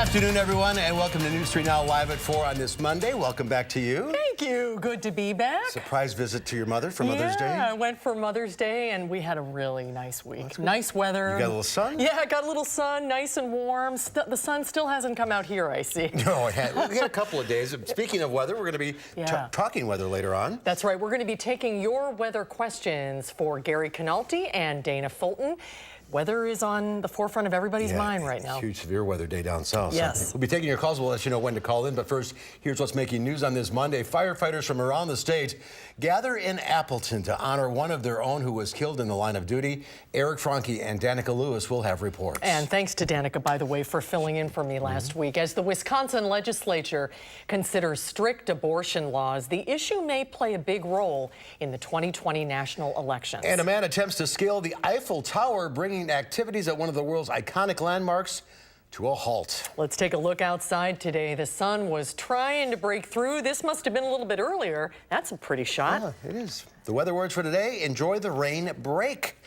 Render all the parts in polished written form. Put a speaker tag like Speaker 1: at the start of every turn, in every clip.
Speaker 1: afternoon, everyone, and welcome to News 3 Now Live at 4 on this Monday. Welcome back to you.
Speaker 2: Thank you. Good to be back.
Speaker 1: Surprise visit to your mother for Mother's Day.
Speaker 2: Yeah, I went for Mother's Day, and we had a really nice week. Nice weather.
Speaker 1: You got a little sun?
Speaker 2: Yeah, I got a little sun, nice and warm. The sun still hasn't come out here, I see.
Speaker 1: No, we had a couple of days. Speaking of weather, we're going to be talking weather later on.
Speaker 2: That's right. We're going to be taking your weather questions for Gary Canalti and Dana Fulton. Weather is on the forefront of everybody's mind right now.
Speaker 1: Huge severe weather day down south.
Speaker 2: Yes.
Speaker 1: So we'll be taking your calls. We'll let you know when to call in. But first, here's what's making news on this Monday. Firefighters from around the state gather in Appleton to honor one of their own who was killed in the line of duty. Eric Franke and Danica Lewis will have reports.
Speaker 2: And thanks to Danica, by the way, for filling in for me last week. As the Wisconsin legislature considers strict abortion laws, the issue may play a big role in the 2020 national elections.
Speaker 1: And a man attempts to scale the Eiffel Tower, bringing activities at one of the world's iconic landmarks to a halt.
Speaker 2: Let's take a look outside today. The sun was trying to break through. This must have been a little bit earlier. That's a pretty shot.
Speaker 1: Yeah, it is. The weather words for today: enjoy the rain break.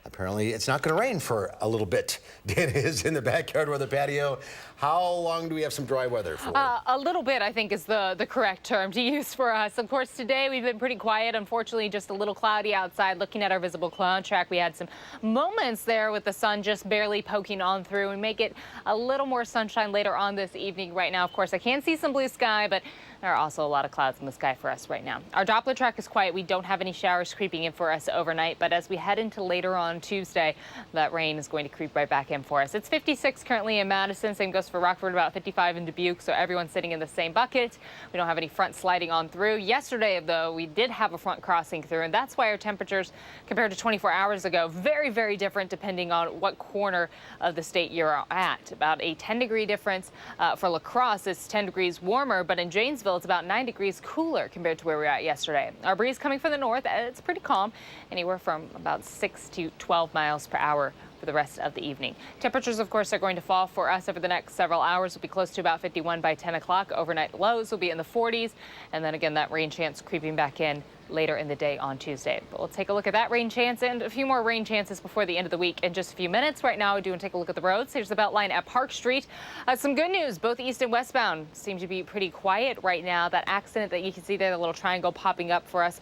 Speaker 1: Apparently, it's not going to rain for a little bit. Dana is in the backyard with the patio. How long do we have some dry weather for?
Speaker 3: A little bit, I think, is the correct term to use for us. Of course, today we've been pretty quiet. Unfortunately, just a little cloudy outside. Looking at our visible cloud track, we had some moments there with the sun just barely poking on through. We may get a little more sunshine later on this evening. Right now, of course, I can see some blue sky, but there are also a lot of clouds in the sky for us right now. Our Doppler track is quiet. We don't have any showers creeping in for us overnight, but as we head into later on Tuesday, that rain is going to creep right back in for us. It's 56 currently in Madison. Same goes for Rockford, about 55 in Dubuque, so everyone's sitting in the same bucket. We don't have any front sliding on through. Yesterday, though, we did have a front crossing through, and that's why our temperatures, compared to 24 hours ago, very, very different depending on what corner of the state you're at. About a 10-degree difference for La Crosse. It's 10 degrees warmer, but in Janesville, it's about 9 degrees cooler compared to where we were at yesterday. Our breeze coming from the north, it's pretty calm, anywhere from about 6 to 12 miles per hour for the rest of the evening. Temperatures, of course, are going to fall for us over the next several hours. We'll be close to about 51 by 10 o'clock. Overnight lows will be in the 40s. And then again, that rain chance creeping back in later in the day on Tuesday. But we'll take a look at that rain chance and a few more rain chances before the end of the week in just a few minutes. Right now, we do want to take a look at the roads. Here's the Beltline at Park Street. Some good news. Both east and westbound seem to be pretty quiet right now. That accident that you can see there, the little triangle popping up for us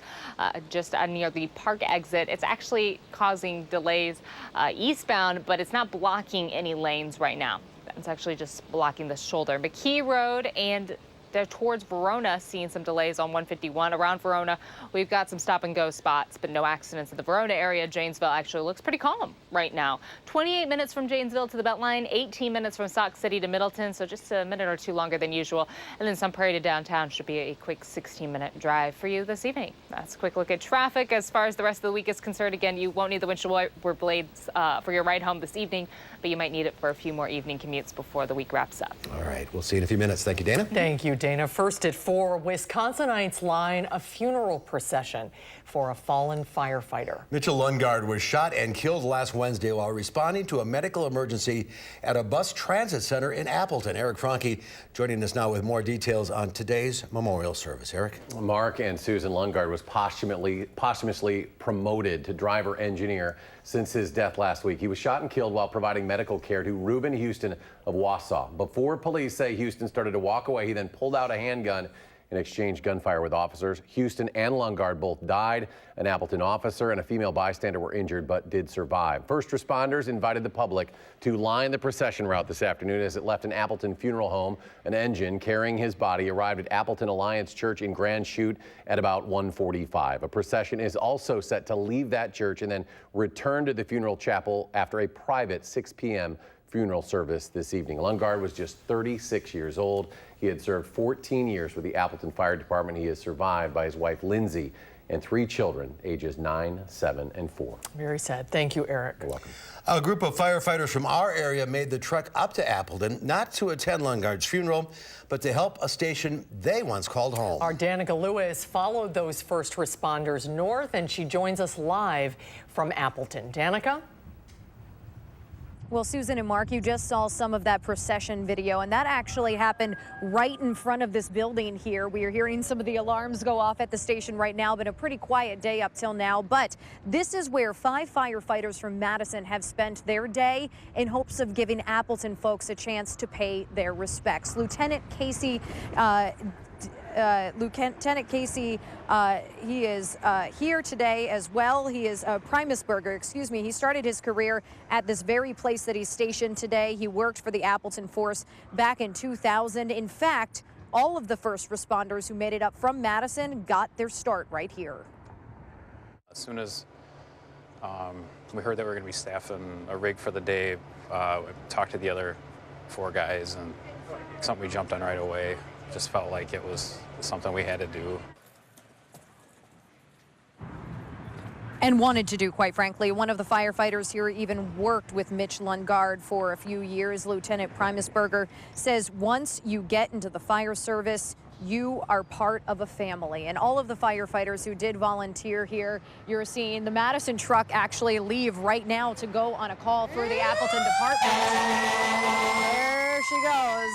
Speaker 3: just near the park exit, it's actually causing delays eastbound, but it's not blocking any lanes right now. It's actually just blocking the shoulder. McKee Road and they're towards Verona, seeing some delays on 151. Around Verona, we've got some stop-and-go spots, but no accidents in the Verona area. Janesville actually looks pretty calm right now. 28 minutes from Janesville to the Beltline, 18 minutes from Sauk City to Middleton, so just a minute or two longer than usual. And then Sun Prairie to downtown should be a quick 16-minute drive for you this evening. That's a quick look at traffic. As far as the rest of the week is concerned, again, you won't need the windshield wiper blades for your ride home this evening, but you might need it for a few more evening commutes before the week wraps up.
Speaker 1: All right, we'll see you in a few minutes. Thank you, Dana.
Speaker 2: Thank you, Dana. First at 4, Wisconsinites line a funeral procession for a fallen firefighter.
Speaker 1: Mitchell Lundgaard was shot and killed last Wednesday while responding to a medical emergency at a bus transit center in Appleton. Eric Franke joining us now with more details on today's memorial service. Eric?
Speaker 4: Mark and Susan Lundgaard was posthumously promoted to driver engineer since his death last week. He was shot and killed while providing medical care to Reuben Houston of Wausau. Before police say Houston started to walk away, he then pulled out a handgun and exchanged gunfire with officers. Houston and Lundgaard both died. An Appleton officer and a female bystander were injured but did survive. First responders invited the public to line the procession route this afternoon as it left an Appleton funeral home. An engine carrying his body arrived at Appleton Alliance Church in Grand Chute at about 1:45. A procession is also set to leave that church and then return to the funeral chapel after a private 6 p.m. funeral service this evening. Lundgaard was just 36 years old. He had served 14 years with the Appleton Fire Department. He is survived by his wife, Lindsay, and 3 children, ages 9, 7, and 4.
Speaker 2: Very sad. Thank you, Eric.
Speaker 4: You're welcome.
Speaker 1: A group of firefighters from our area made the trek up to Appleton, not to attend Lundgaard's funeral, but to help a station they once called home.
Speaker 2: Our Danica Lewis followed those first responders north, and she joins us live from Appleton. Danica?
Speaker 5: Well, Susan and Mark, you just saw some of that procession video, and that actually happened right in front of this building here. We are hearing some of the alarms go off at the station right now. Been a pretty quiet day up till now, but this is where 5 firefighters from Madison have spent their day in hopes of giving Appleton folks a chance to pay their respects. Lieutenant Casey he is here today as well. He is Primusburger, excuse me. He started his career at this very place that he's stationed today. He worked for the Appleton Force back in 2000. In fact, all of the first responders who made it up from Madison got their start right here.
Speaker 6: As soon as we heard that we were going to be staffing a rig for the day, we talked to the other 4 guys, and something we jumped on right away. Just felt like it was something we had to do.
Speaker 5: And wanted to do, quite frankly. One of the firefighters here even worked with Mitch Lundgaard for a few years. Lieutenant Primusburger says once you get into the fire service, you are part of a family. And all of the firefighters who did volunteer here, you're seeing the Madison truck actually leave right now to go on a call for the Appleton department. There she goes.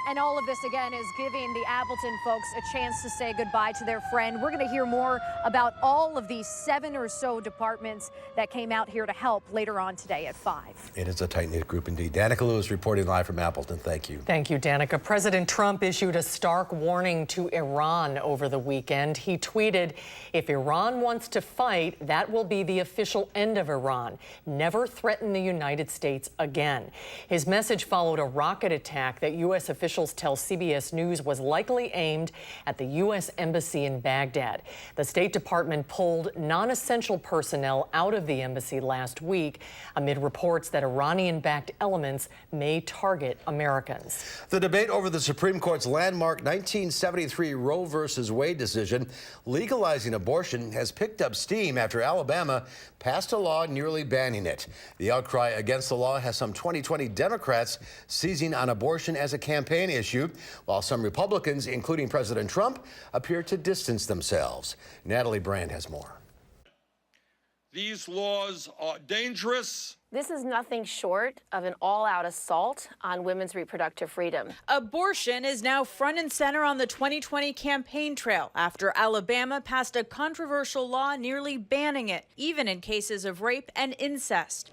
Speaker 5: And all of this, again, is giving the Appleton folks a chance to say goodbye to their friend. We're going to hear more about all of these 7 or so departments that came out here to help later on today at 5.
Speaker 1: It is a tight-knit group indeed. Danica Lewis reporting live from Appleton. Thank you.
Speaker 2: Thank you, Danica. President Trump issued a stark warning to Iran over the weekend. He tweeted, "If Iran wants to fight, that will be the official end of Iran. Never threaten the United States again." His message followed a rocket attack that U.S. officials tell CBS News was likely aimed at the U.S. Embassy in Baghdad. The State Department pulled non-essential personnel out of the embassy last week amid reports that Iranian-backed elements may target Americans.
Speaker 1: The debate over the Supreme Court's landmark 1973 Roe v. Wade decision legalizing abortion has picked up steam after Alabama passed a law nearly banning it. The outcry against the law has some 2020 Democrats seizing on abortion as a campaign issue, while some Republicans, including President Trump, appear to distance themselves. Natalie Brand has more.
Speaker 7: These laws are dangerous.
Speaker 8: This is nothing short of an all-out assault on women's reproductive freedom.
Speaker 9: Abortion is now front and center on the 2020 campaign trail after Alabama passed a controversial law nearly banning it, even in cases of rape and incest.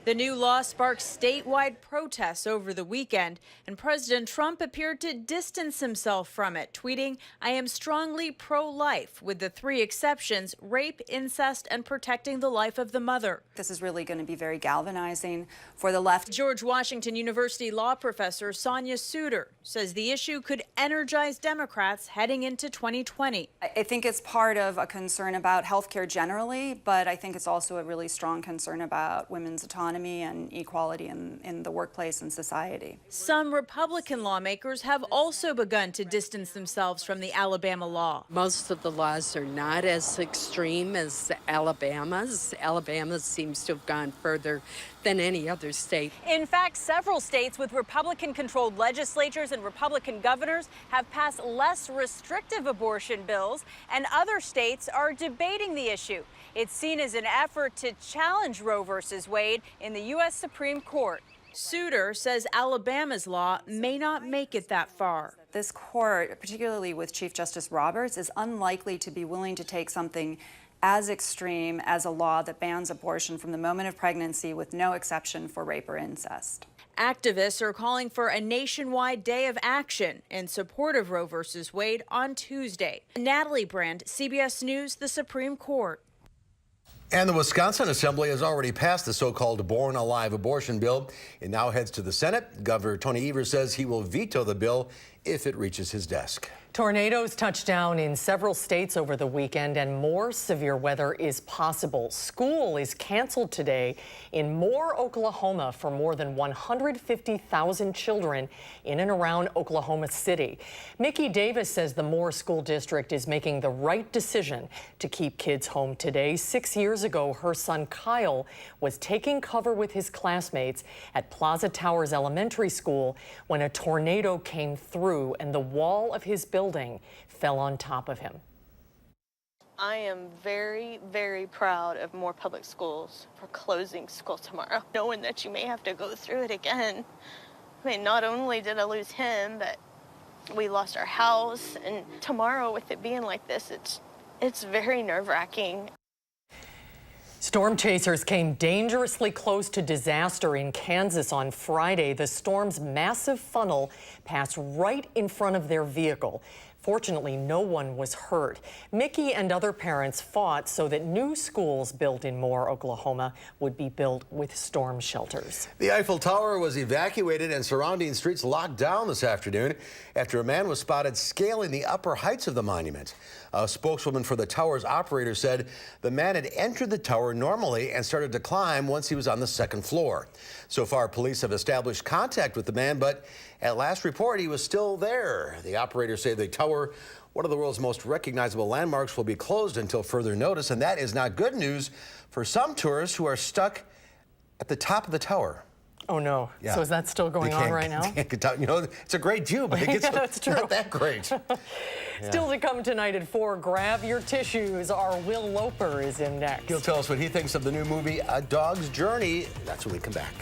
Speaker 9: The new law sparked statewide protests over the weekend, and President Trump appeared to distance himself from it, tweeting, "I am strongly pro-life, with the 3 exceptions: rape, incest, and protecting the life of the mother."
Speaker 10: This is really going to be very galvanizing for the left.
Speaker 9: George Washington University law professor Sonia Suter says the issue could energize Democrats heading into 2020.
Speaker 10: I think it's part of a concern about health care generally, but I think it's also a really strong concern about women's autonomy and equality in the workplace and society.
Speaker 9: Some Republican lawmakers have also begun to distance themselves from the Alabama law.
Speaker 11: Most of the laws are not as extreme as Alabama's. Alabama seems to have gone further than any other state.
Speaker 9: In fact, several states with Republican-controlled legislatures and Republican governors have passed less restrictive abortion bills, and other states are debating the issue. It's seen as an effort to challenge Roe v. Wade in the U.S. Supreme Court. Suter says Alabama's law may not make it that far.
Speaker 10: This court, particularly with Chief Justice Roberts, is unlikely to be willing to take something as extreme as a law that bans abortion from the moment of pregnancy with no exception for rape or incest.
Speaker 9: Activists are calling for a nationwide day of action in support of Roe v. Wade on Tuesday. Natalie Brand, CBS News, the Supreme Court.
Speaker 1: And the Wisconsin Assembly has already passed the so-called Born Alive abortion bill. It now heads to the Senate. Governor Tony Evers says he will veto the bill if it reaches his desk.
Speaker 2: Tornadoes touched down in several states over the weekend, and more severe weather is possible. School is canceled today in Moore, Oklahoma, for more than 150,000 children in and around Oklahoma City. Mickey Davis says the Moore School District is making the right decision to keep kids home today. 6 years ago, her son Kyle was taking cover with his classmates at Plaza Towers Elementary School when a tornado came through and the wall of his building fell on top of him.
Speaker 12: I am very, very proud of Moore Public Schools for closing school tomorrow, knowing that you may have to go through it again. I mean, not only did I lose him, but we lost our house, and tomorrow with it being like this, it's very nerve-wracking.
Speaker 2: Storm chasers came dangerously close to disaster in Kansas on Friday. The storm's massive funnel passed right in front of their vehicle. Fortunately, no one was hurt. Mickey and other parents fought so that new schools built in Moore, Oklahoma, would be built with storm shelters.
Speaker 1: The Eiffel Tower was evacuated and surrounding streets locked down this afternoon after a man was spotted scaling the upper heights of the monument. A spokeswoman for the tower's operator said the man had entered the tower normally and started to climb once he was on the second floor. So far, police have established contact with the man, but at last report, he was still there. The operators say the tower, one of the world's most recognizable landmarks, will be closed until further notice, and that is not good news for some tourists who are stuck at the top of the tower.
Speaker 2: Oh, no.
Speaker 1: Yeah.
Speaker 2: So is that still going on right now?
Speaker 1: You know, it's a great view, but it gets
Speaker 2: That's true.
Speaker 1: not that great.
Speaker 2: Still to come tonight at 4, grab your tissues. Our Will Loper is in next.
Speaker 1: He'll tell us what he thinks of the new movie, A Dog's Journey. That's when we come back.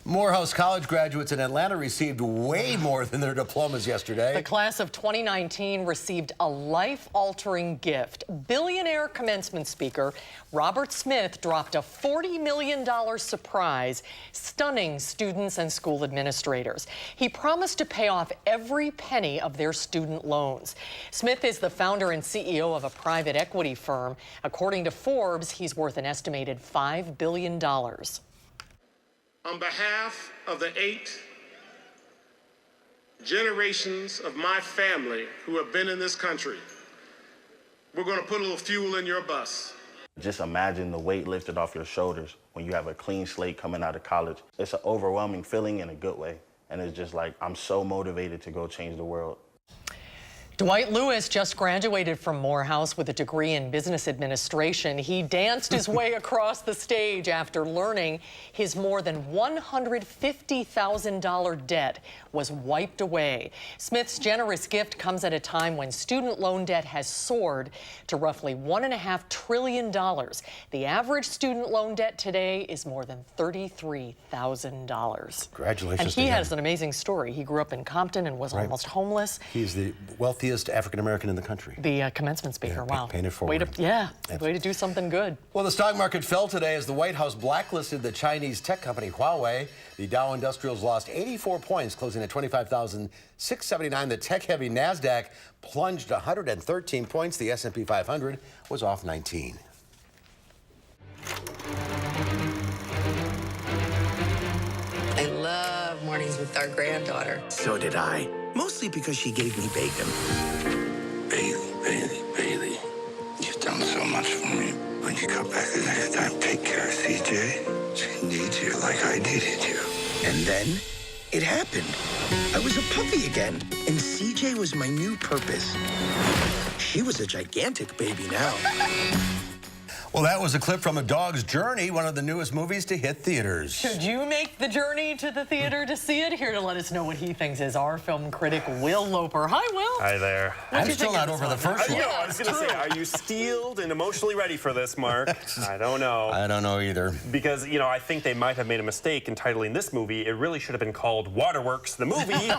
Speaker 1: Morehouse College graduates in Atlanta received way more than their diplomas yesterday.
Speaker 2: The class of 2019 received a life-altering gift. Billionaire commencement speaker Robert Smith dropped a $40 million surprise, stunning students and school administrators. He promised to pay off every penny of their student loans. Smith is the founder and CEO of a private equity firm. According to Forbes, he's worth an estimated $5 billion.
Speaker 7: On behalf of the 8
Speaker 13: generations of my family who have been in this country. We're going to put a little fuel in your bus.
Speaker 14: Just imagine the weight lifted off your shoulders when you have a clean slate coming out of college. It's an overwhelming feeling in a good way. And it's just like, I'm so motivated to go change the world.
Speaker 2: Dwight Lewis just graduated from Morehouse with a degree in business administration. He danced his way across the stage after learning his more than $150,000 debt was wiped away. Smith's generous gift comes at a time when student loan debt has soared to roughly $1.5 trillion. The average student loan debt today is more than $33,000.
Speaker 1: Congratulations.
Speaker 2: And he has an amazing story. He grew up in Compton and was almost homeless.
Speaker 1: He's the wealthiest African-American in the country.
Speaker 2: The commencement speaker, wow.
Speaker 1: Paying it forward.
Speaker 2: Way to do something good.
Speaker 1: Well, the stock market fell today as the White House blacklisted the Chinese tech company Huawei. The Dow Industrials lost 84 points, closing at 25,679. The tech-heavy NASDAQ plunged 113 points. The S&P 500 was off 19.
Speaker 15: I love mornings with our granddaughter.
Speaker 16: So did I. Mostly because she gave me bacon.
Speaker 17: Bailey, you've done so much for me. When you come back the next time, take care of CJ. She needs you like I needed you.
Speaker 16: And then it happened. I was a puppy again, and CJ was my new purpose. She was a gigantic baby now.
Speaker 1: Well, that was a clip from A Dog's Journey, one of the newest movies to hit theaters.
Speaker 2: Should you make the journey to the theater to see it? Here to let us know what he thinks is our film critic, Will Loper. Hi, Will.
Speaker 18: Hi there.
Speaker 1: I'm still not over the first one.
Speaker 18: I was going to say, are you steeled and emotionally ready for this, Mark? I don't know.
Speaker 1: I don't know either.
Speaker 18: Because, you know, I think they might have made a mistake in titling this movie. It really should have been called Waterworks, the movie,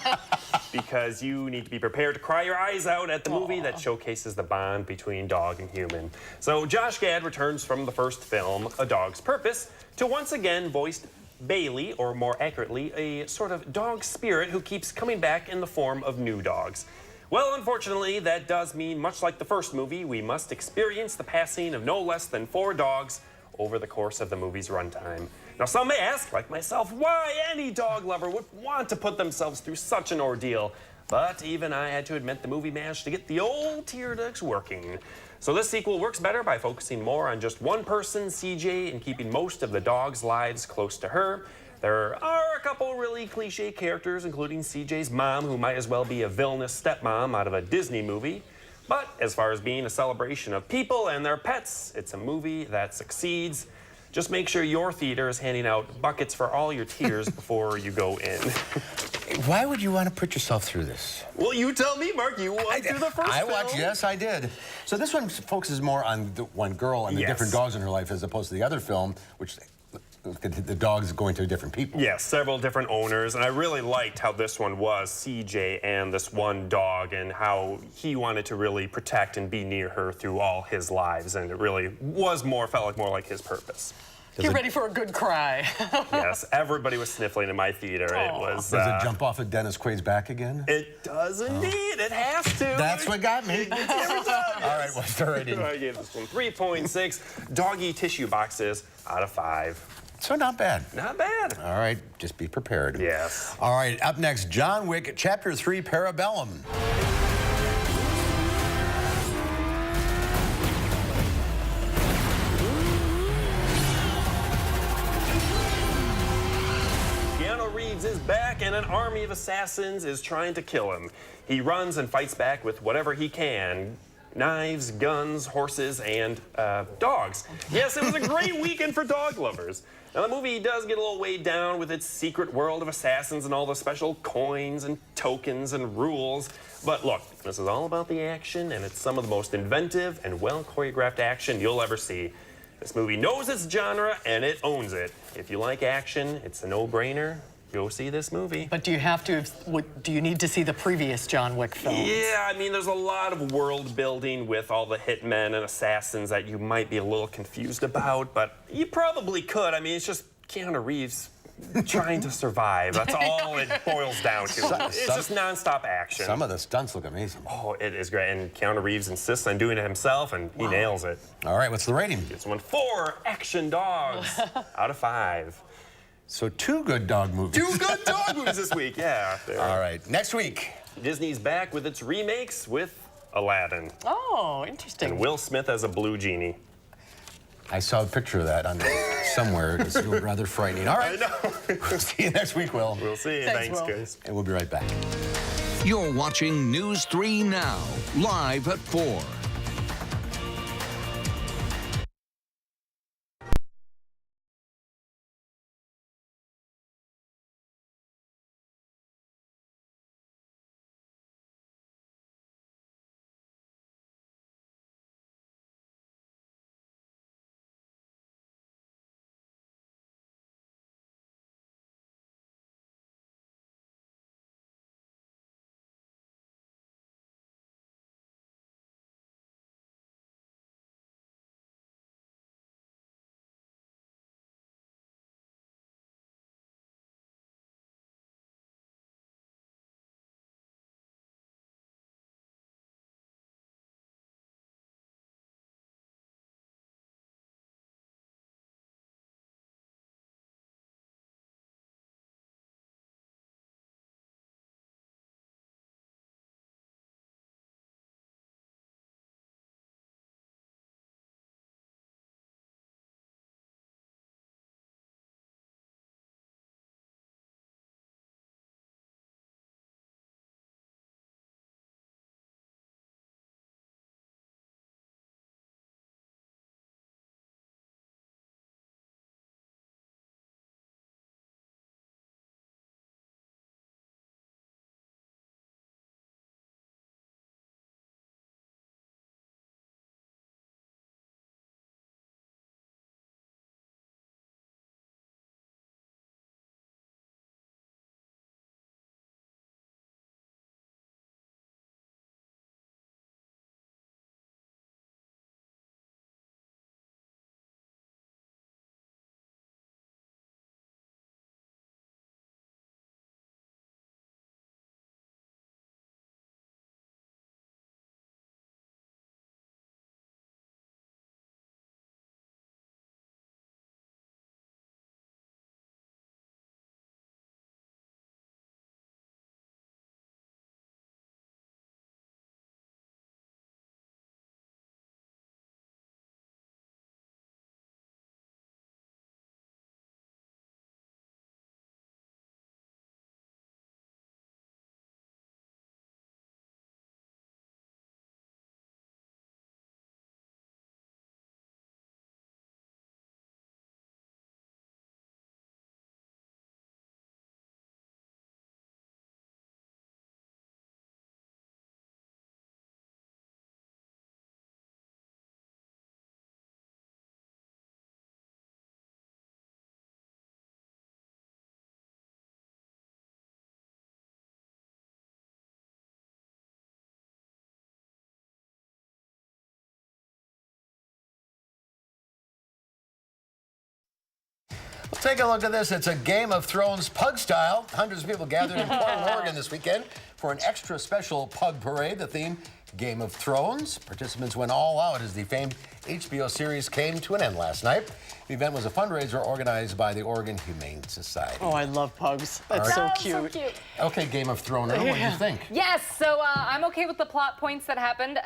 Speaker 18: because you need to be prepared to cry your eyes out at the movie that showcases the bond between dog and human. So Josh Gad returns from the first film, A Dog's Purpose, to once again voice Bailey, or more accurately, a sort of dog spirit who keeps coming back in the form of new dogs. Well, unfortunately, that does mean, much like the first movie, we must experience the passing of no less than 4 dogs over the course of the movie's runtime. Now, some may ask, like myself, why any dog lover would want to put themselves through such an ordeal. But even I had to admit the movie managed to get the old tear ducts working. So this sequel works better by focusing more on just one person, CJ, and keeping most of the dogs' lives close to her. There are a couple really cliche characters, including CJ's mom, who might as well be a villainous stepmom out of a Disney movie. But as far as being a celebration of people and their pets, it's a movie that succeeds. Just make sure your theater is handing out buckets for all your tears before you go in.
Speaker 1: Why would you want to put yourself through this?
Speaker 18: Well, you tell me, Mark. You went through the first film.
Speaker 1: Yes, I did. So this one focuses more on the one girl and the different dogs in her life as opposed to the other film, which the dogs going to different people.
Speaker 18: Yes, several different owners. And I really liked how this one was CJ and this one dog and how he wanted to really protect and be near her through all his lives. And it really was felt more like his purpose.
Speaker 2: Get ready for a good cry.
Speaker 18: Yes, everybody was sniffling in my theater. It was.
Speaker 1: Does it jump off of Dennis Quaid's back again?
Speaker 18: It does indeed. It has to.
Speaker 1: That's what got me.
Speaker 18: It gets every time.
Speaker 1: All right, what's the rating?
Speaker 18: I gave this one 3.6 doggy tissue boxes out of 5.
Speaker 1: So not bad.
Speaker 18: Not bad.
Speaker 1: All right, just be prepared.
Speaker 18: Yes.
Speaker 1: All right, up next, John Wick, Chapter 3, Parabellum.
Speaker 18: Is back and an army of assassins is trying to kill him. He runs and fights back with whatever he can. Knives, guns, horses, and dogs. Yes, it was a great weekend for dog lovers. Now, the movie does get a little weighed down with its secret world of assassins and all the special coins and tokens and rules. But look, this is all about the action, and it's some of the most inventive and well-choreographed action you'll ever see. This movie knows its genre, and it owns it. If you like action, it's a no-brainer. Go see this movie.
Speaker 2: But do you need to see the previous John Wick films?
Speaker 18: Yeah, I mean, there's a lot of world building with all the hitmen and assassins that you might be a little confused about, but you probably could. I mean, it's just Keanu Reeves trying to survive. That's all it boils down to. It's just nonstop action.
Speaker 1: Some of the stunts look amazing.
Speaker 18: Oh, it is great. And Keanu Reeves insists on doing it himself, and he nails it.
Speaker 1: All right, what's the rating?
Speaker 18: This one, 4 action dogs out of 5.
Speaker 1: So 2 good dog movies.
Speaker 18: 2 good dog movies this week, yeah.
Speaker 1: All right, next week.
Speaker 18: Disney's back with its remakes with Aladdin.
Speaker 2: Oh, interesting.
Speaker 18: And Will Smith as a blue genie.
Speaker 1: I saw a picture of that under somewhere. It's rather frightening. All right.
Speaker 18: I know.
Speaker 1: We'll see you next week, Will.
Speaker 18: We'll see you.
Speaker 2: Thanks,
Speaker 18: Thanks
Speaker 2: Will.
Speaker 18: guys.
Speaker 1: And we'll be right back.
Speaker 19: You're watching News 3 Now, live at 4.
Speaker 1: Take a look at this. It's a Game of Thrones pug style. Hundreds of people gathered in Portland, Oregon this weekend for an extra special pug parade. The theme, Game of Thrones. Participants went all out as the famed HBO series came to an end last night. The event was a fundraiser organized by the Oregon Humane Society.
Speaker 2: Oh, I love pugs. That's so cute.
Speaker 1: Okay, Game of Thrones, what do you think?
Speaker 3: Yes, so I'm okay with the plot points that happened.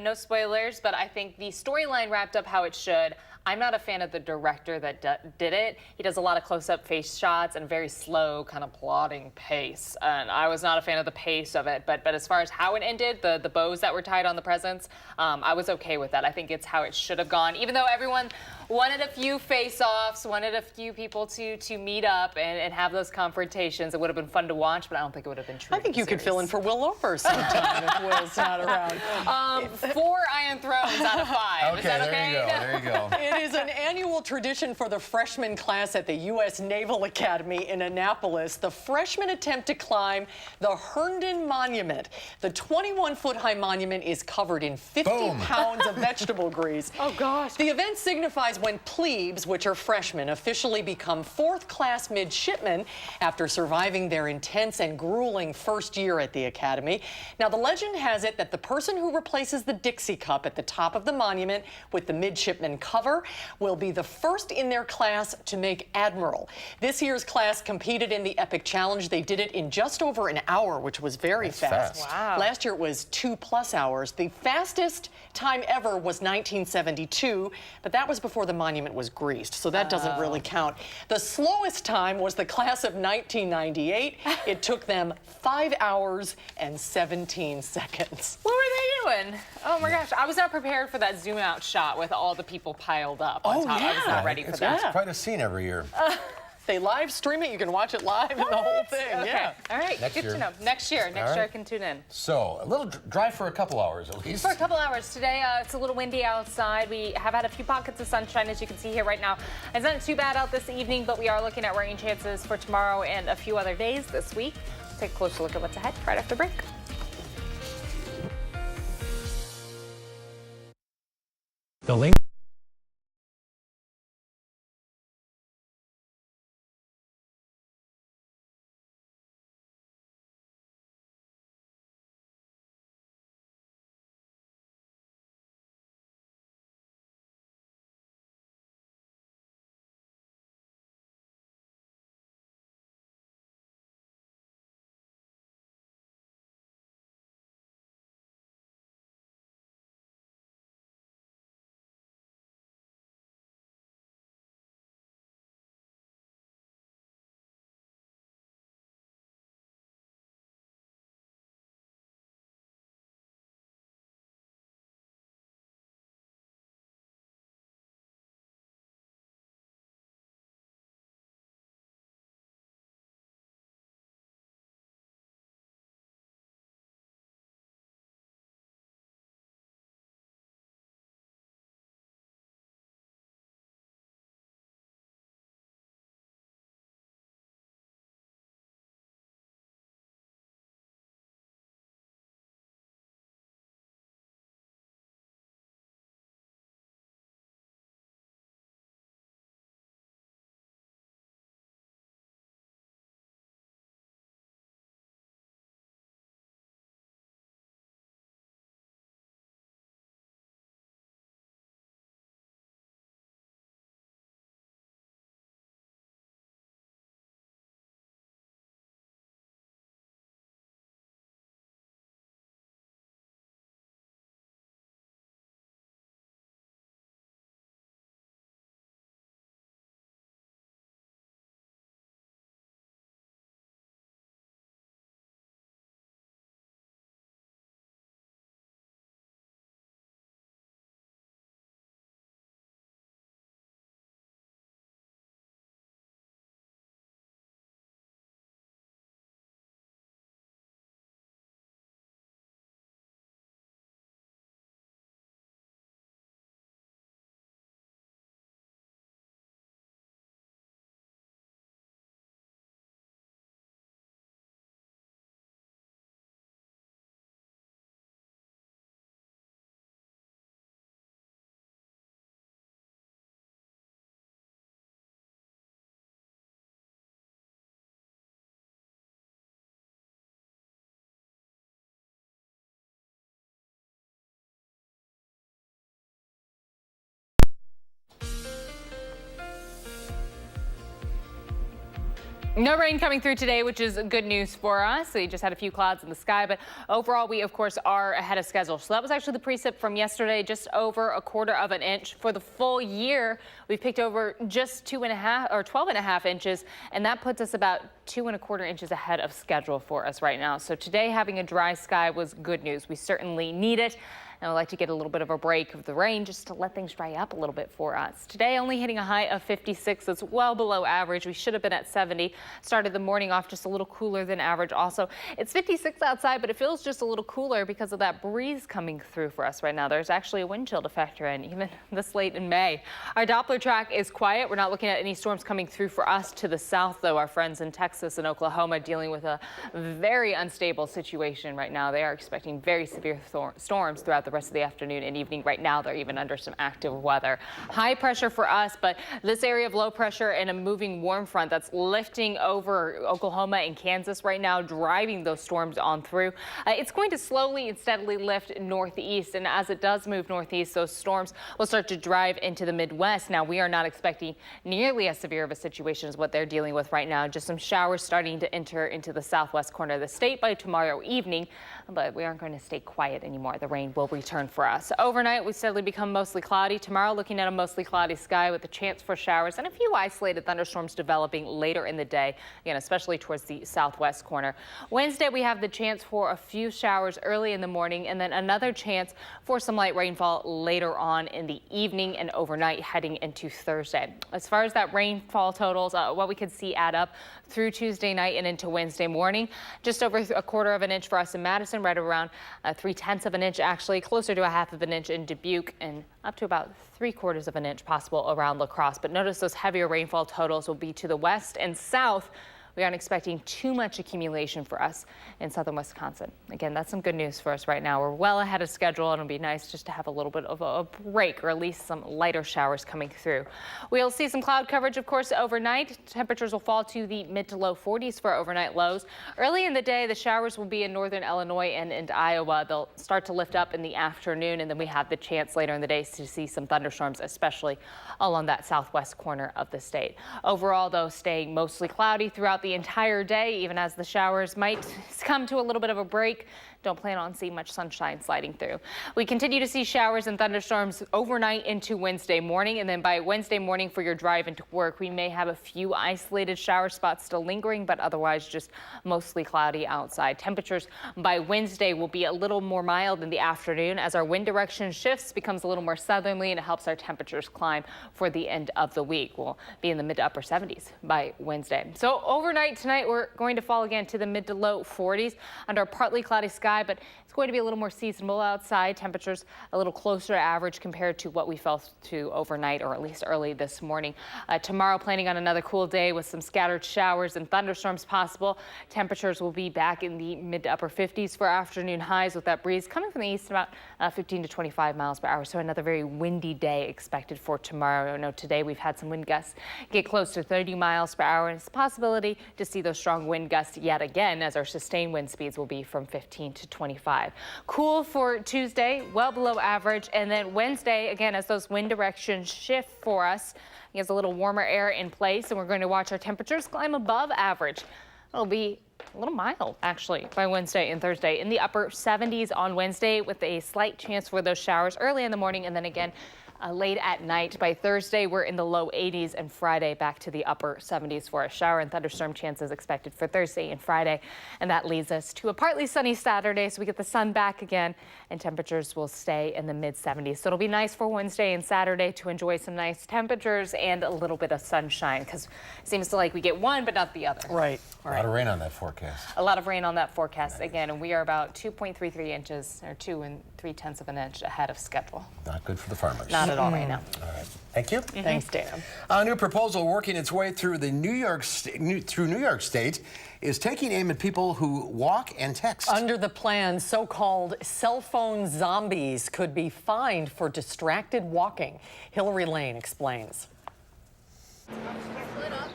Speaker 3: No spoilers, but I think the storyline wrapped up how it should. I'm not a fan of the director that did it. He does a lot of close-up face shots and very slow, kind of plodding pace. And I was not a fan of the pace of it. But as far as how it ended, the bows that were tied on the presents, I was okay with that. I think it's how it should have gone. Even though everyone wanted a few face-offs, wanted a few people to meet up and have those confrontations. It would have been fun to watch, but I don't think it would have been true.
Speaker 2: I think you could fill in for Will Loper sometime if Will's not around.
Speaker 3: 4 Iron Thrones out of 5.
Speaker 1: Okay,
Speaker 3: Is that okay?
Speaker 1: there you go.
Speaker 2: It is an annual tradition for the freshman class at the U.S. Naval Academy in Annapolis. The freshmen attempt to climb the Herndon Monument. The 21-foot-high monument is covered in 50 pounds of vegetable grease.
Speaker 3: Oh, gosh.
Speaker 2: The event signifies when plebes, which are freshmen, officially become fourth-class midshipmen after surviving their intense and grueling first year at the academy. Now, the legend has it that the person who replaces the Dixie Cup at the top of the monument with the midshipman cover will be the first in their class to make admiral. This year's class competed in the Epic Challenge. They did it in just over an hour, which was very fast.
Speaker 3: Wow.
Speaker 2: Last year it was 2+ hours. The fastest time ever was 1972, but that was before the monument was greased, so that doesn't really count. The slowest time was the class of 1998. It took them 5 hours and 17 seconds.
Speaker 3: What were they doing? Oh my gosh, I was not prepared for that zoom out shot with all the people piled up on top. I was not ready for that.
Speaker 1: It's quite a scene every year.
Speaker 2: They live stream it. You can watch it live and the whole thing.
Speaker 3: Okay.
Speaker 2: Yeah.
Speaker 3: All right.
Speaker 1: Next
Speaker 3: Good
Speaker 1: year.
Speaker 3: to know. Next year
Speaker 1: All
Speaker 3: I can tune in.
Speaker 1: So, a little dry for a couple hours at least.
Speaker 3: For a couple hours. Today, it's a little windy outside. We have had a few pockets of sunshine, as you can see here right now. It's not too bad out this evening, but we are looking at rain chances for tomorrow and a few other days this week. Let's take a closer look at what's ahead right after break.
Speaker 20: The link.
Speaker 3: No rain coming through today, which is good news for us. We just had a few clouds in the sky, but overall we, of course, are ahead of schedule. So that was actually the precip from yesterday, just over 1/4 of an inch. For the full year, we've picked over just 2.5 or 12.5 inches, and that puts us about 2.25 inches ahead of schedule for us right now. So today, having a dry sky was good news. We certainly need it. And I'd like to get a little bit of a break of the rain just to let things dry up a little bit for us. Today only hitting a high of 56. That's well below average. We should have been at 70. Started the morning off just a little cooler than average. Also, it's 56 outside, but it feels just a little cooler because of that breeze coming through for us right now. There's actually a wind chill to factor in even this late in May. Our Doppler track is quiet. We're not looking at any storms coming through for us to the south, though. Our friends in Texas and Oklahoma dealing with a very unstable situation right now. They are expecting very severe storms throughout the rest of the afternoon and evening. Right now, they're even under some active weather. High pressure for us, but this area of low pressure and a moving warm front that's lifting over Oklahoma and Kansas right now, driving those storms on through. It's going to slowly and steadily lift northeast, and as it does move northeast, those storms will start to drive into the Midwest. Now, we are not expecting nearly as severe of a situation as what they're dealing with right now. Just some showers starting to enter into the southwest corner of the state by tomorrow evening, but we aren't going to stay quiet anymore. The rain will return for us. Overnight, we steadily become mostly cloudy. Tomorrow, looking at a mostly cloudy sky with a chance for showers and a few isolated thunderstorms developing later in the day, again, especially towards the southwest corner. Wednesday, we have the chance for a few showers early in the morning and then another chance for some light rainfall later on in the evening and overnight heading into Thursday. As far as that rainfall totals, what we could see add up through Tuesday night and into Wednesday morning, just over a quarter of an inch for us in Madison, right around 3/10 of an inch, actually closer to a half of an inch in Dubuque, and up to about 3/4 of an inch possible around La Crosse. But notice those heavier rainfall totals will be to the west and south. We aren't expecting too much accumulation for us in southern Wisconsin. Again, that's some good news for us right now. We're well ahead of schedule, and it'll be nice just to have a little bit of a break, or at least some lighter showers coming through. We'll see some cloud coverage, of course, overnight. Temperatures will fall to the mid to low 40s for overnight lows. Early in the day, the showers will be in northern Illinois and into Iowa. They'll start to lift up in the afternoon, and then we have the chance later in the day to see some thunderstorms, especially along that southwest corner of the state. Overall, though, staying mostly cloudy throughout the entire day, even as the showers might come to a little bit of a break. Don't plan on seeing much sunshine sliding through. We continue to see showers and thunderstorms overnight into Wednesday morning, and then by Wednesday morning for your drive into work, we may have a few isolated shower spots still lingering, but otherwise just mostly cloudy outside. Temperatures by Wednesday will be a little more mild in the afternoon as our wind direction shifts, becomes a little more southerly, and it helps our temperatures climb for the end of the week. We'll be in the mid to upper 70s by Wednesday. So overnight tonight, we're going to fall again to the mid to low 40s under a partly cloudy sky, but it's going to be a little more seasonable outside. Temperatures a little closer to average compared to what we felt to overnight, or at least early this morning. Tomorrow, planning on another cool day with some scattered showers and thunderstorms possible. Temperatures will be back in the mid to upper 50s for afternoon highs, with that breeze coming from the east about 15 to 25 miles per hour. So another very windy day expected for tomorrow. I know today we've had some wind gusts get close to 30 miles per hour, and it's a possibility to see those strong wind gusts yet again, as our sustained wind speeds will be from 15 to 25. Cool for Tuesday, well below average, and then Wednesday, again, as those wind directions shift for us, there's a little warmer air in place, and we're going to watch our temperatures climb above average. It'll be a little mild, actually, by Wednesday and Thursday. In the upper 70s on Wednesday, with a slight chance for those showers early in the morning, and then again late at night. By Thursday, we're in the low 80s, and Friday back to the upper 70s for a shower and thunderstorm chances expected for Thursday and Friday. And that leads us to a partly sunny Saturday, so we get the sun back again, and temperatures will stay in the mid 70s. So it'll be nice for Wednesday and Saturday to enjoy some nice temperatures and a little bit of sunshine, because it seems to like we get one but not the other.
Speaker 2: Right.
Speaker 1: A lot of rain on that forecast.
Speaker 3: A lot of rain on that forecast again, and we are about 2.33 inches, or 2 3/10 of an inch ahead of schedule.
Speaker 1: Not good for the farmers.
Speaker 3: Not at all right now.
Speaker 1: All right. Thank you.
Speaker 2: Thanks, Dan.
Speaker 1: A new proposal working its way through New York State is taking aim at people who walk and text.
Speaker 2: Under the plan, so-called cell phone zombies could be fined for distracted walking. Hillary Lane explains.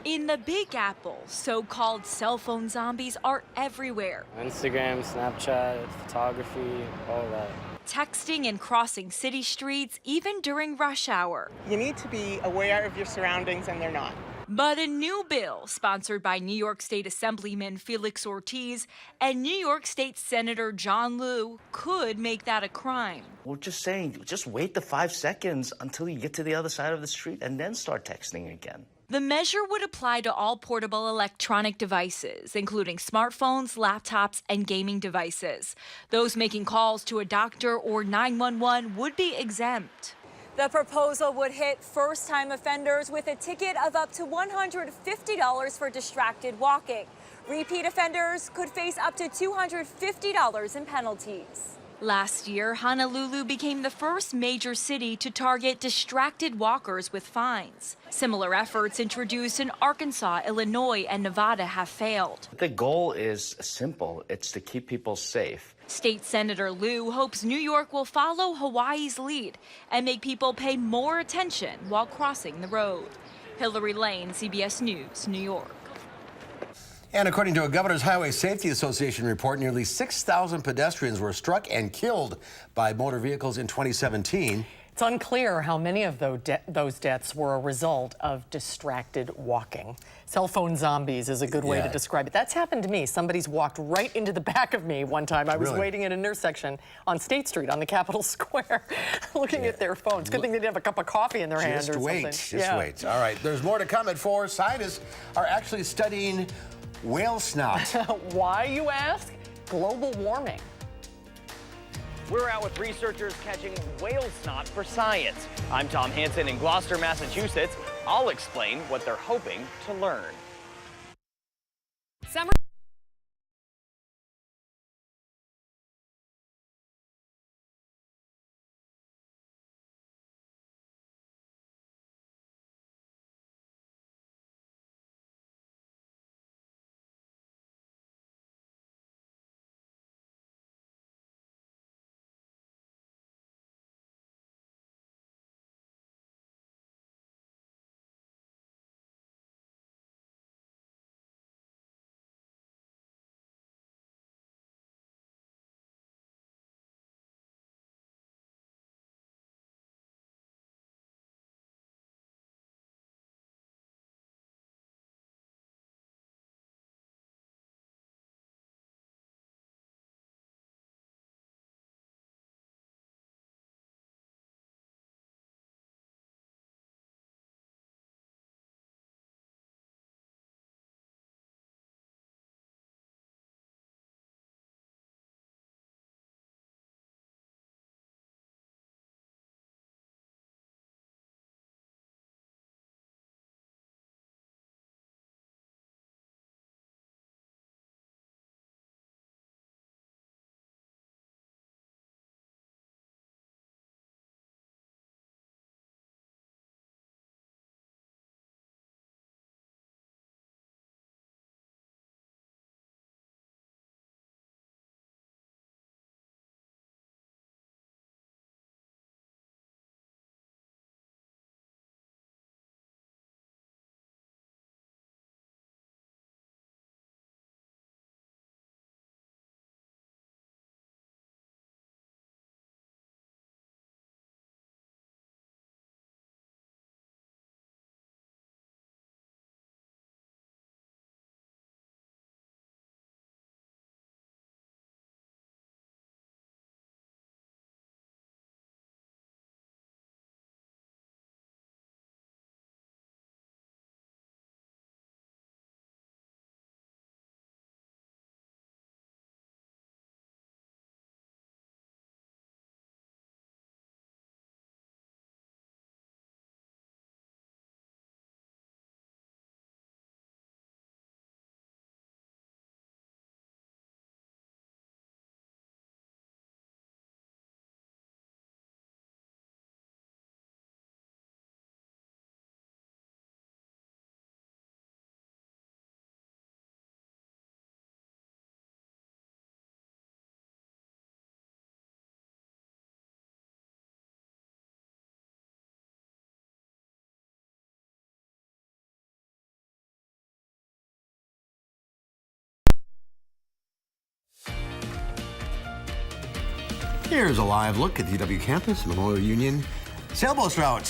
Speaker 21: In the Big Apple, so-called cell phone zombies are everywhere.
Speaker 22: Instagram, Snapchat, photography, all that.
Speaker 21: Texting and crossing city streets, even during rush hour.
Speaker 23: You need to be aware of your surroundings, and they're not.
Speaker 21: But a new bill, sponsored by New York State Assemblyman Felix Ortiz and New York State Senator John Liu, could make that a crime.
Speaker 24: We're just saying, just wait the 5 seconds until you get to the other side of the street and then start texting again.
Speaker 21: The measure would apply to all portable electronic devices, including smartphones, laptops, and gaming devices. Those making calls to a doctor or 911 would be exempt.
Speaker 25: The proposal would hit first-time offenders with a ticket of up to $150 for distracted walking. Repeat offenders could face up to $250 in penalties.
Speaker 21: Last year, Honolulu became the first major city to target distracted walkers with fines. Similar efforts introduced in Arkansas, Illinois, and Nevada have failed.
Speaker 24: The goal is simple. It's to keep people safe.
Speaker 21: State Senator Liu hopes New York will follow Hawaii's lead and make people pay more attention while crossing the road. Hillary Lane, CBS News, New York.
Speaker 1: And according to a Governor's Highway Safety Association report, nearly 6,000 pedestrians were struck and killed by motor vehicles in 2017.
Speaker 2: It's unclear how many of those deaths were a result of distracted walking. Cell phone zombies is a good way to describe it. That's happened to me. Somebody's walked right into the back of me one time. I was waiting at an intersection on State Street on the Capitol Square looking at their phones. Good thing they didn't have a cup of coffee in their hand or something.
Speaker 1: Just wait. All right, there's more to come at 4. Scientists are actually studying whale snot.
Speaker 2: Why, you ask? Global warming.
Speaker 4: We're out with researchers catching whale snot for science. I'm Tom Hansen in Gloucester, Massachusetts. I'll explain what they're hoping to learn.
Speaker 5: Summer
Speaker 1: Here's a live look at the UW campus, Memorial Union sailboat route.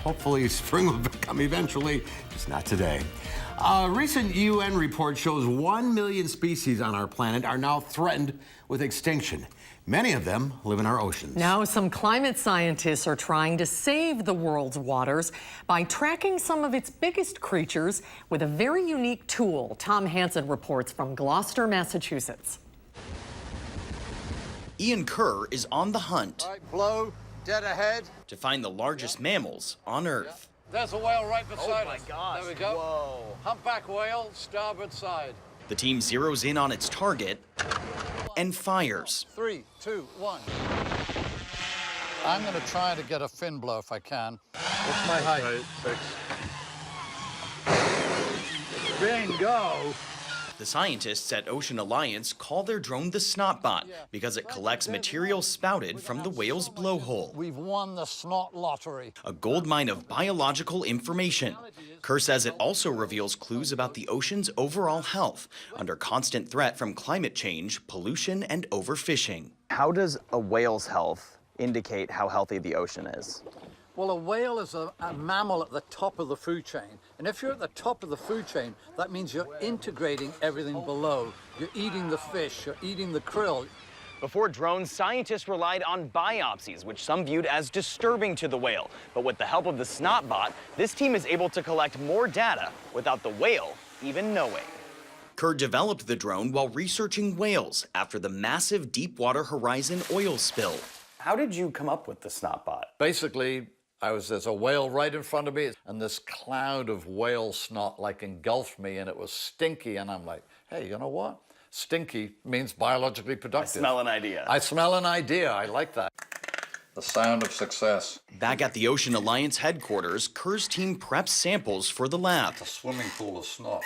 Speaker 1: Hopefully spring will come eventually, just not today. A recent UN report shows 1 million species on our planet are now threatened with extinction. Many of them live in our oceans.
Speaker 2: Now, some climate scientists are trying to save the world's waters by tracking some of its biggest creatures with a very unique tool. Tom Hansen reports from Gloucester, Massachusetts.
Speaker 6: Ian Kerr is on the hunt
Speaker 8: right, blow, dead ahead,
Speaker 6: to find the largest mammals on Earth.
Speaker 8: There's a whale right beside us.
Speaker 4: Oh my gosh.
Speaker 8: There we go.
Speaker 4: Whoa.
Speaker 8: Humpback whale, starboard side.
Speaker 6: The team zeroes in on its target and fires.
Speaker 8: 3, 2, 1. I'm going to try to get a fin blow if I can. What's my height? 6. Bingo!
Speaker 6: The scientists at Ocean Alliance call their drone the Snotbot because it collects material spouted from the whale's blowhole.
Speaker 8: We've won the snot lottery.
Speaker 6: A goldmine of biological information. Kerr says it also reveals clues about the ocean's overall health, under constant threat from climate change, pollution, and overfishing.
Speaker 4: How does a whale's health indicate how healthy the ocean is?
Speaker 8: Well, a whale is a mammal at the top of the food chain. And if you're at the top of the food chain, that means you're integrating everything below. You're eating the fish, you're eating the krill.
Speaker 4: Before drones, scientists relied on biopsies, which some viewed as disturbing to the whale. But with the help of the Snotbot, this team is able to collect more data without the whale even knowing.
Speaker 6: Kerr developed the drone while researching whales after the massive Deepwater Horizon oil spill.
Speaker 4: How did you come up with the Snotbot?
Speaker 8: Basically, there's a whale right in front of me, and this cloud of whale snot like engulfed me, and it was stinky, and I'm like, hey, you know what? Stinky means biologically productive.
Speaker 4: I smell an idea.
Speaker 8: I smell an idea. I like that. The sound of success.
Speaker 6: Back at the Ocean Alliance headquarters, Kerr's team preps samples for the lab.
Speaker 8: A swimming pool of snot.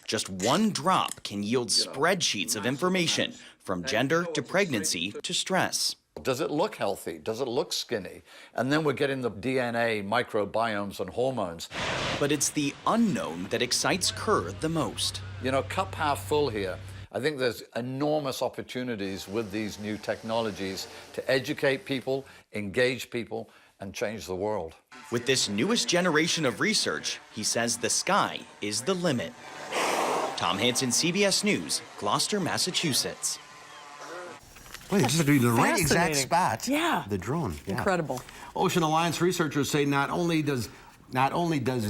Speaker 6: Just one drop can yield spreadsheets of information, from gender to pregnancy to stress.
Speaker 8: Does it look healthy? Does it look skinny? And then we're getting the DNA, microbiomes, and hormones.
Speaker 6: But it's the unknown that excites Kerr the most.
Speaker 8: You know, cup half full here. I think there's enormous opportunities with these new technologies to educate people, engage people, and change the world.
Speaker 6: With this newest generation of research, he says the sky is the limit. Tom Hansen, CBS News, Gloucester, Massachusetts.
Speaker 1: Wait, just to the right exact
Speaker 2: Fascinating.
Speaker 1: spot.
Speaker 2: Yeah.
Speaker 1: The drone. Yeah.
Speaker 2: Incredible.
Speaker 1: Ocean Alliance researchers say not only does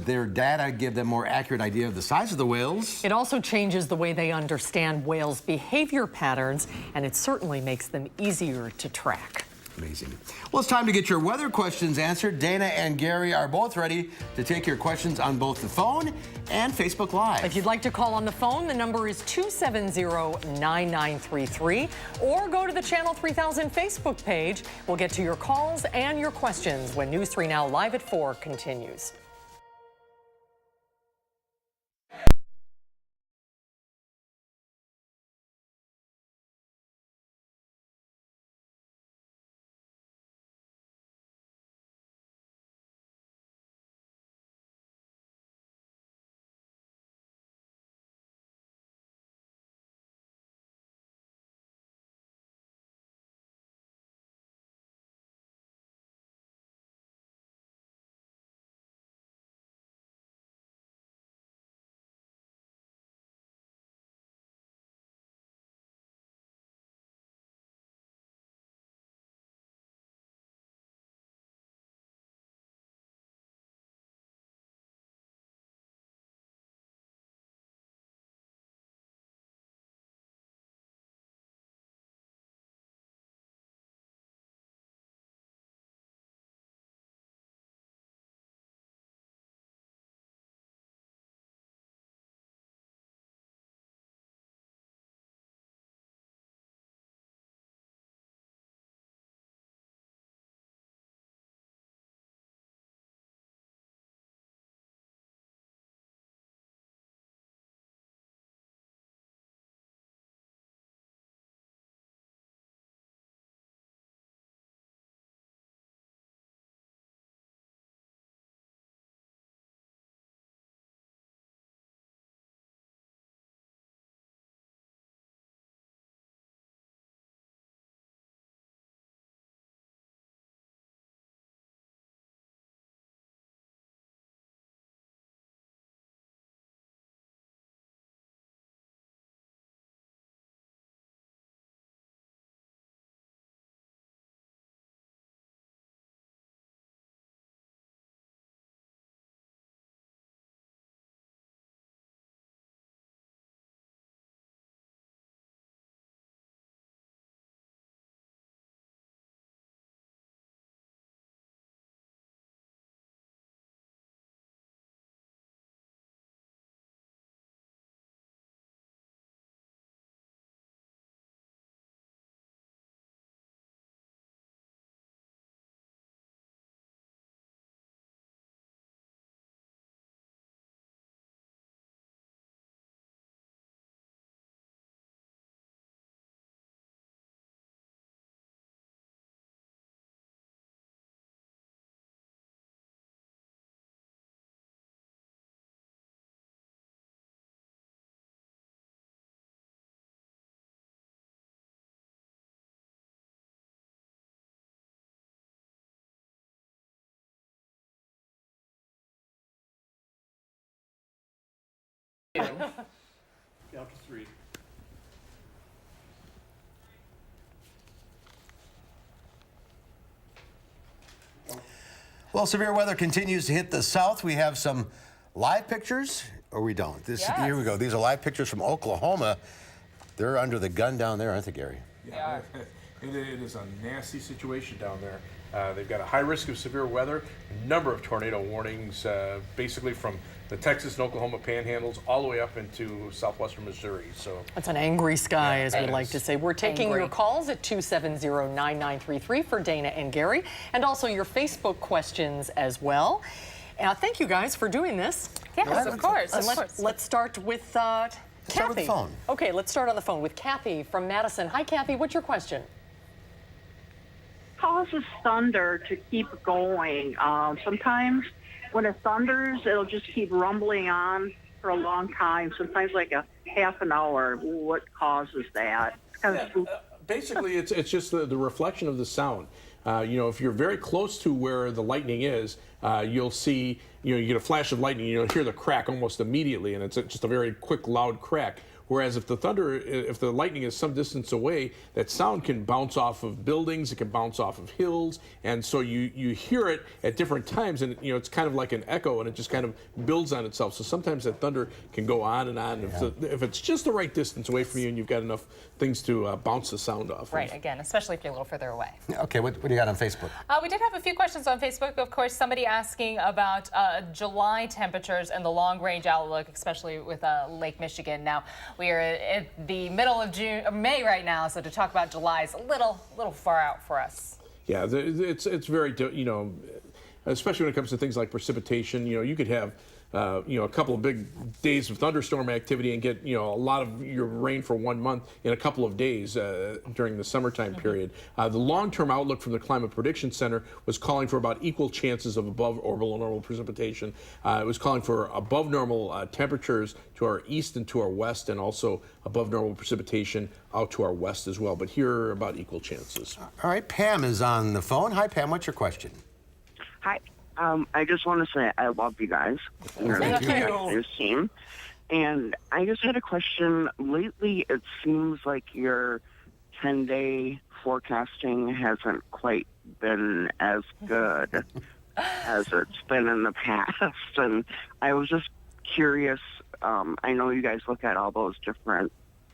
Speaker 1: their data give them more accurate idea of the size of the whales,
Speaker 2: It also changes the way they understand whales' behavior patterns, and it certainly makes them easier to track.
Speaker 1: amazing. Well, it's time to get your weather questions answered. Dana and Gary are both ready to take your questions on both the phone and Facebook Live.
Speaker 2: If you'd like to call on the phone, the number is 270-9933, or go to the Channel 3000 Facebook page. We'll get to your calls and your questions when News 3 Now Live at 4 continues.
Speaker 5: Down to 3.
Speaker 1: Well, severe weather continues to hit the south. We have some live pictures, or we don't. Here we go. These are live pictures from Oklahoma. They're under the gun down there, aren't they, Gary?
Speaker 5: Yeah, it is a nasty situation down there. They've got a high risk of severe weather, a number of tornado warnings, basically from the Texas and Oklahoma panhandles all the way up into southwestern Missouri. So
Speaker 2: it's an angry sky, as we like to say. We're taking your calls at 270-9933 for Dana and Gary, and also your Facebook questions as well. Thank you guys for doing this.
Speaker 3: Yes, of course.
Speaker 2: Let's start with Kathy.
Speaker 1: Start with the phone.
Speaker 2: Okay, let's start on the phone with Kathy from Madison. Hi, Kathy. What's your question?
Speaker 9: Causes thunder to keep going. Sometimes when it thunders, it'll just keep rumbling on for a long time, sometimes like a half an hour. What causes that? It's kind of
Speaker 5: basically, it's just the reflection of the sound. If you're very close to where the lightning is, you'll see, you get a flash of lightning, you'll hear the crack almost immediately, and it's just a very quick, loud crack. Whereas if the lightning is some distance away, that sound can bounce off of buildings, it can bounce off of hills, and so you hear it at different times, and it's kind of like an echo, and it just kind of builds on itself. So sometimes that thunder can go on and on. If it's just the right distance away from you, and you've got enough things to bounce the sound off.
Speaker 3: Right. Again, especially if you're a little further away.
Speaker 1: Okay. What do you got on Facebook?
Speaker 3: We did have a few questions on Facebook. Of course, somebody asking about July temperatures and the long-range outlook, especially with Lake Michigan. Now, we are at the middle of May right now, so to talk about July is a little far out for us.
Speaker 5: Yeah, it's very, especially when it comes to things like precipitation. You could have a couple of big days of thunderstorm activity and get, a lot of your rain for 1 month in a couple of days during the summertime period. The long-term outlook from the Climate Prediction Center was calling for about equal chances of above orbital normal precipitation. It was calling for above normal temperatures to our east and to our west, and also above normal precipitation out to our west as well. But here are about equal chances.
Speaker 1: All right, Pam is on the phone. Hi, Pam. What's your question?
Speaker 10: Hi. I just want to say I love you guys. You're a team. And I just had a question. Lately, it seems like your 10-day forecasting hasn't quite been as good as it's been in the past. And I was just curious. I know you guys look at all those different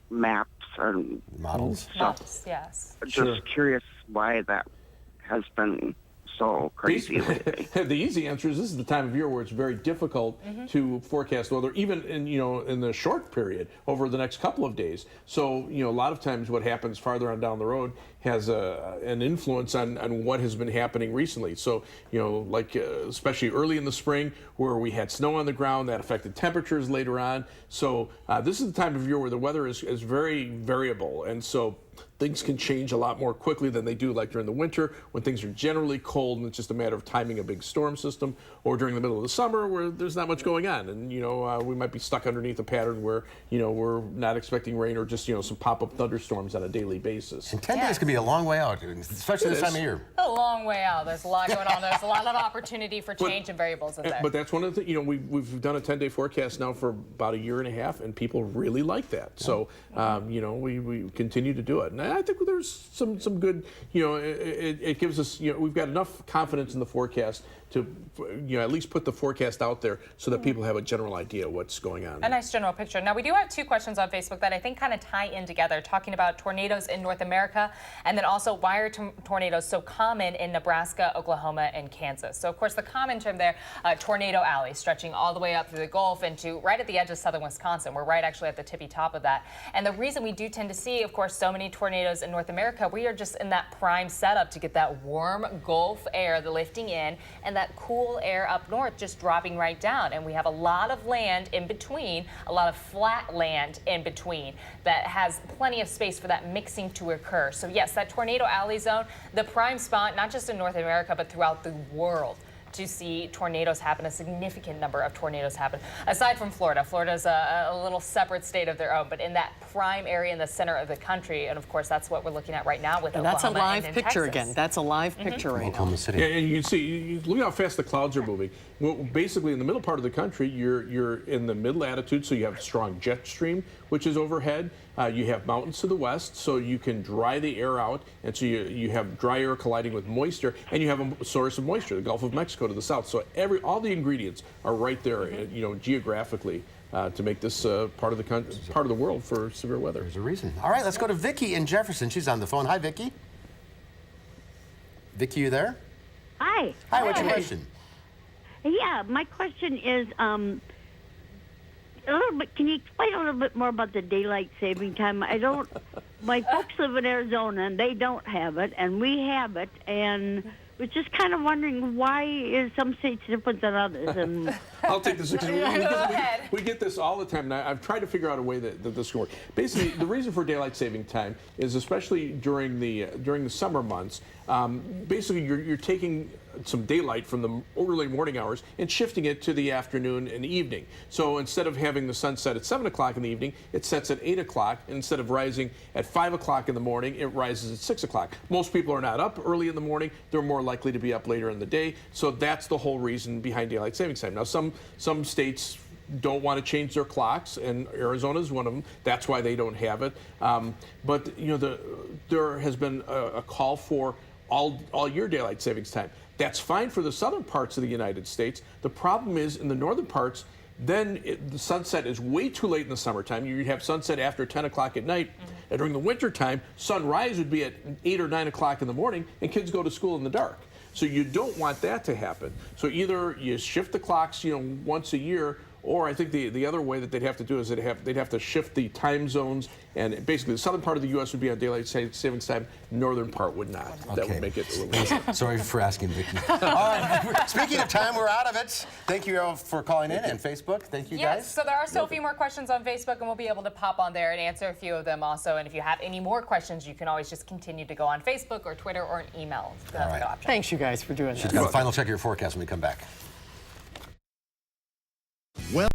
Speaker 10: maps and
Speaker 1: models.
Speaker 10: Stuff.
Speaker 3: Yes.
Speaker 10: Just curious why that has been so crazy lately.
Speaker 5: The easy answer is this is the time of year where it's very difficult to forecast weather, even in the short period over the next couple of days. So a lot of times what happens farther on down the road has an influence on what has been happening recently. So especially early in the spring where we had snow on the ground that affected temperatures later on. So this is the time of year where the weather is very variable, and so things can change a lot more quickly than they do like during the winter when things are generally cold and it's just a matter of timing a big storm system, or during the middle of the summer where there's not much going on, and we might be stuck underneath a pattern where we're not expecting rain, or just some pop-up thunderstorms on a daily basis.
Speaker 1: And 10 days can be a long way out, especially this time of year.
Speaker 3: A long way out. There's a lot going on. There's a lot of opportunity for change and variables in there.
Speaker 5: But that's one of the things, we've done a 10-day forecast now for about a year and a half, and people really like that. So, we continue to do it. And I think there's some good, it gives us, we've got enough confidence in the forecast to, at least put the forecast out there so that people have a general idea what's going on.
Speaker 3: A nice general picture. Now, we do have two questions on Facebook that I think kind of tie in together, talking about tornadoes in North America, and then also why are tornadoes so common in Nebraska, Oklahoma, and Kansas. So, of course, the common term there, tornado alley, stretching all the way up through the Gulf into right at the edge of southern Wisconsin. We're right actually at the tippy top of that. And the reason we do tend to see, of course, so many tornadoes in North America, we are just in that prime setup to get that warm Gulf air, the lifting in, and that cool air up north just dropping right down. And we have a lot of land in between, a lot of flat land in between that has plenty of space for that mixing to occur. So yes, that tornado alley zone, the prime spot, not just in North America, but throughout the world to see tornadoes happen, a significant number of tornadoes happen. Aside from Florida, Florida's a little separate state of their own, but in that crime area in the center of the country. And of course, that's what we're looking at right now with
Speaker 2: And
Speaker 3: Oklahoma
Speaker 2: that's a live
Speaker 3: and in
Speaker 2: picture
Speaker 3: Texas.
Speaker 2: again. That's a live picture right now.
Speaker 1: Oklahoma City.
Speaker 5: Yeah, and you can see, look how fast the clouds are moving. Well, basically, in the middle part of the country, you're in the mid-latitude, so you have strong jet stream, which is overhead. You have mountains to the west, so you can dry the air out, and so you have dry air colliding with moisture, and you have a source of moisture, the Gulf of Mexico to the south. So all the ingredients are right there, geographically. To make this part of the world for severe weather.
Speaker 1: There's a reason. All right, let's go to Vicki in Jefferson. She's on the phone. Hi, Vicki. Vicki, you there?
Speaker 7: Hi.
Speaker 1: Hi, what's your question?
Speaker 7: Yeah, my question is a little bit. Can you explain a little bit more about the daylight saving time? My folks live in Arizona and they don't have it, and we have it, and was just kind of wondering why is some states different than others. And
Speaker 5: I'll take this because we get this all the time, and I've tried to figure out a way that this can work. Basically, the reason for daylight saving time is, especially during the summer months, basically you're taking some daylight from the early morning hours and shifting it to the afternoon and evening. So instead of having the sun set at 7 o'clock in the evening, it sets at 8 o'clock. Instead of rising at 5 o'clock in the morning, it rises at 6 o'clock. Most people are not up early in the morning. They're more likely to be up later in the day. So that's the whole reason behind daylight savings time. Now, some states don't want to change their clocks, and Arizona is one of them. That's why they don't have it. But there has been a call for all year daylight savings time. That's fine for the southern parts of the United States. The problem is in the northern parts, then the sunset is way too late in the summertime. You'd have sunset after 10 o'clock at night. And during the winter time, sunrise would be at 8 or 9 o'clock in the morning, and kids go to school in the dark. So you don't want that to happen. So either you shift the clocks, once a year, or I think the other way that they'd have to do is they'd have to shift the time zones, and basically the southern part of the U.S. would be on daylight savings time, northern part would not.
Speaker 1: Okay.
Speaker 5: That would make it a little easier.
Speaker 1: Sorry for asking, Vicki. All right, speaking of time, we're out of it. Thank you all for calling in, and Facebook. Thank you, guys.
Speaker 3: Yes, so there are still a few more questions on Facebook, and we'll be able to pop on there and answer a few of them also. And if you have any more questions, you can always just continue to go on Facebook or Twitter or an email.
Speaker 1: All right.
Speaker 2: Thanks, you guys, for doing this.
Speaker 1: She's got a final check of your forecast when we come back.
Speaker 19: Well.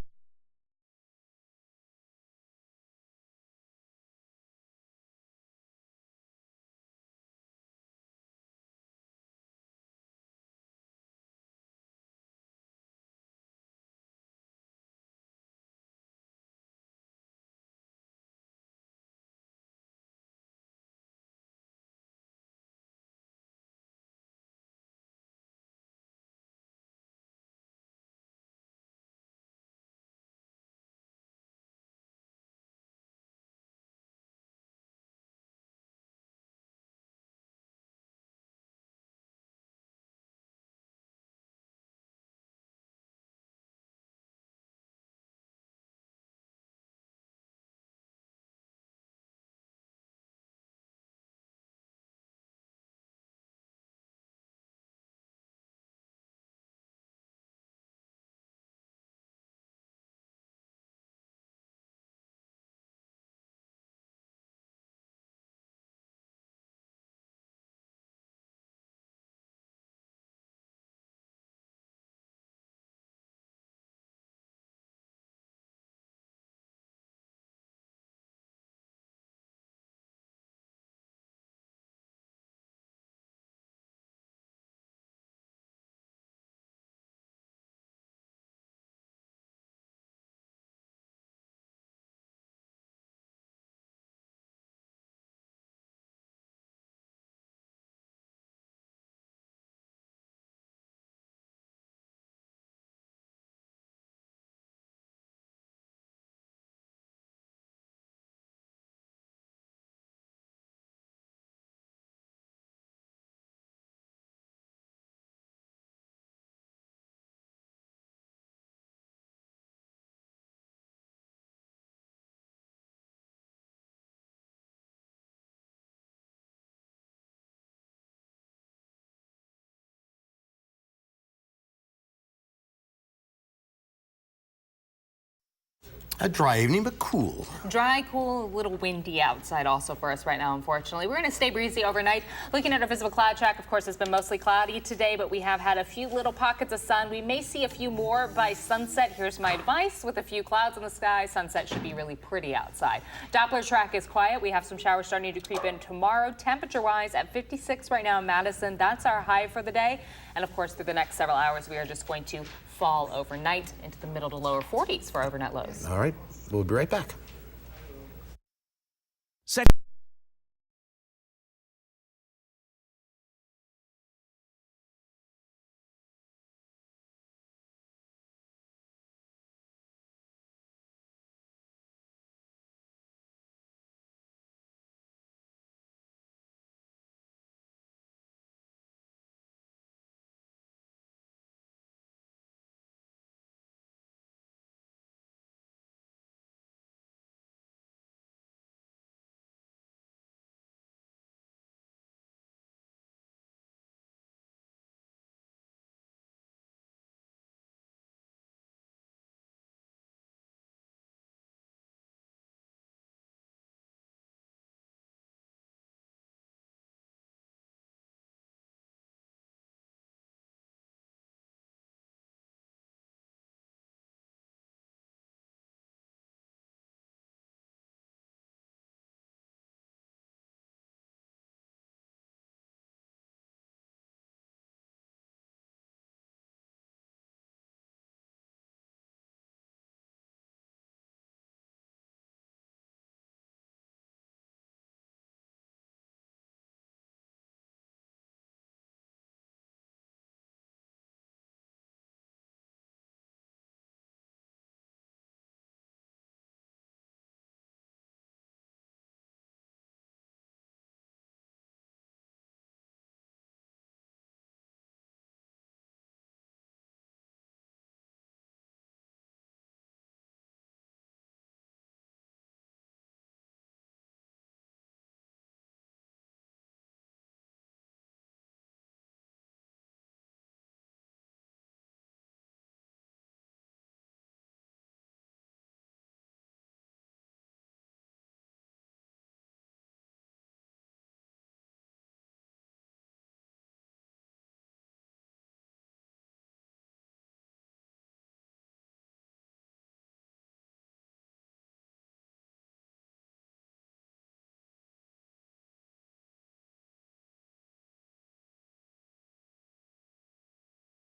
Speaker 1: A dry evening, but cool.
Speaker 3: Dry, cool, a little windy outside also for us right now, unfortunately. We're going to stay breezy overnight. Looking at our visible cloud track, of course, it's been mostly cloudy today, but we have had a few little pockets of sun. We may see a few more by sunset. Here's my advice. With a few clouds in the sky, sunset should be really pretty outside. Doppler track is quiet. We have some showers starting to creep in tomorrow. Temperature-wise, at 56 right now in Madison. That's our high for the day. And, of course, through the next several hours, we are just going to fall overnight into the middle to lower 40s for overnight lows.
Speaker 1: All right, we'll be right back.